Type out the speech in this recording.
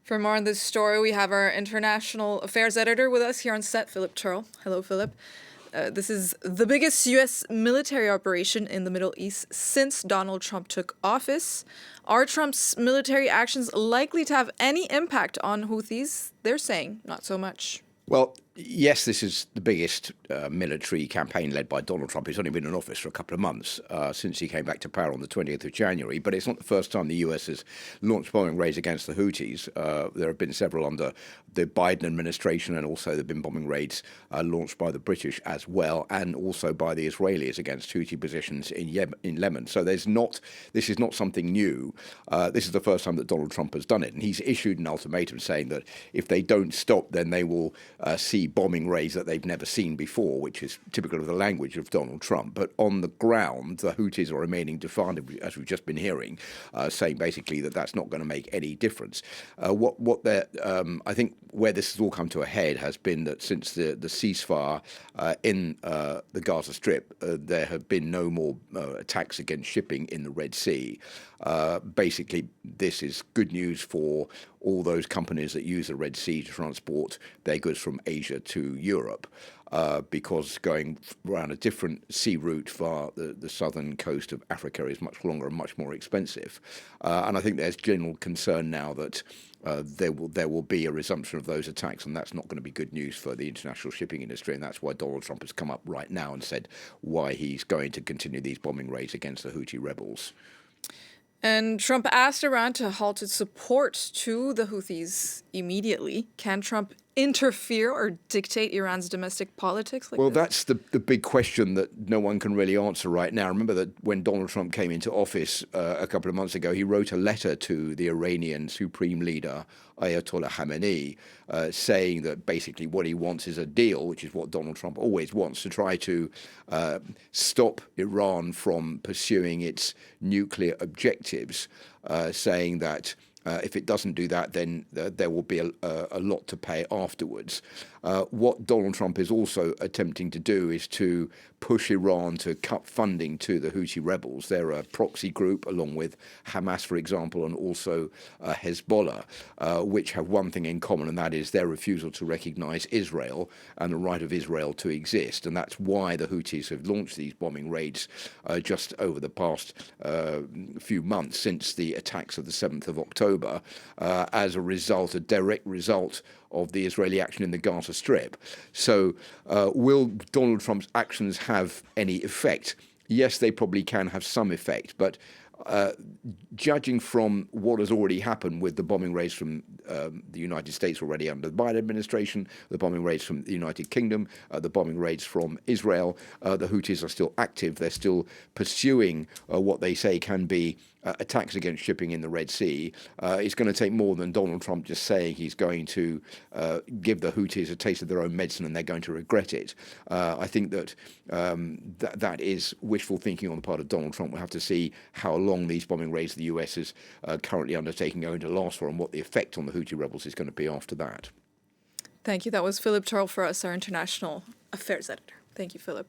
For more on this story, we have our international affairs editor with us here on set, Philip Turle. Hello, Philip. This is the biggest U.S. military operation in the Middle East since Donald Trump took office. Are Trump's military actions likely to have any impact on Houthis? They're saying not so much. Well, yes, this is the biggest military campaign led by Donald Trump. He's only been in office for a couple of months since he came back to power on the 20th of January. But it's not the first time the US has launched bombing raids against the Houthis. There have been several under the Biden administration, and also there have been bombing raids launched by the British as well, and also by the Israelis against Houthi positions in Yemen. So this is not something new. This is the first time that Donald Trump has done it. And he's issued an ultimatum saying that if they don't stop, then they will see bombing raids that they've never seen before, which is typical of the language of Donald Trump. But on the ground, the Houthis are remaining defiant, as we've just been hearing, saying basically that that's not going to make any difference. I think where this has all come to a head has been that since the ceasefire in the Gaza Strip, there have been no more attacks against shipping in the Red Sea. Basically, this is good news for all those companies that use the Red Sea to transport their goods from Asia to Europe, because going around a different sea route via the southern coast of Africa is much longer and much more expensive. And I think there's general concern now that there will be a resumption of those attacks, and that's not going to be good news for the international shipping industry. And that's why Donald Trump has come up right now and said why he's going to continue these bombing raids against the Houthi rebels. And Trump asked Iran to halt its support to the Houthis immediately. Can Trump interfere or dictate Iran's domestic politics? Well, that's the big question that no one can really answer right now. Remember that when Donald Trump came into office a couple of months ago, he wrote a letter to the Iranian Supreme Leader, Ayatollah Khamenei, saying that basically what he wants is a deal, which is what Donald Trump always wants, to try to stop Iran from pursuing its nuclear objectives, saying that if it doesn't do that, then there will be a lot to pay afterwards. What Donald Trump is also attempting to do is to push Iran to cut funding to the Houthi rebels. They're a proxy group, along with Hamas, for example, and also Hezbollah, which have one thing in common, and that is their refusal to recognize Israel and the right of Israel to exist. And that's why the Houthis have launched these bombing raids just over the past few months since the attacks of the 7th of October, as a direct result of the Israeli action in the Gaza Strip. So will Donald Trump's actions have any effect? Yes, they probably can have some effect, but judging from what has already happened with the bombing raids from the United States already under the Biden administration, the bombing raids from the United Kingdom, the bombing raids from Israel, the Houthis are still active. They're still pursuing what they say can be attacks against shipping in the Red Sea. It's going to take more than Donald Trump just saying he's going to give the Houthis a taste of their own medicine and they're going to regret it. I think that that is wishful thinking on the part of Donald Trump. We'll have to see how long these bombing raids the US is currently undertaking are going to last for, and what the effect on the Houthi rebels is going to be after that. Thank you. That was Philip Turle for us, our international affairs editor. Thank you, Philip.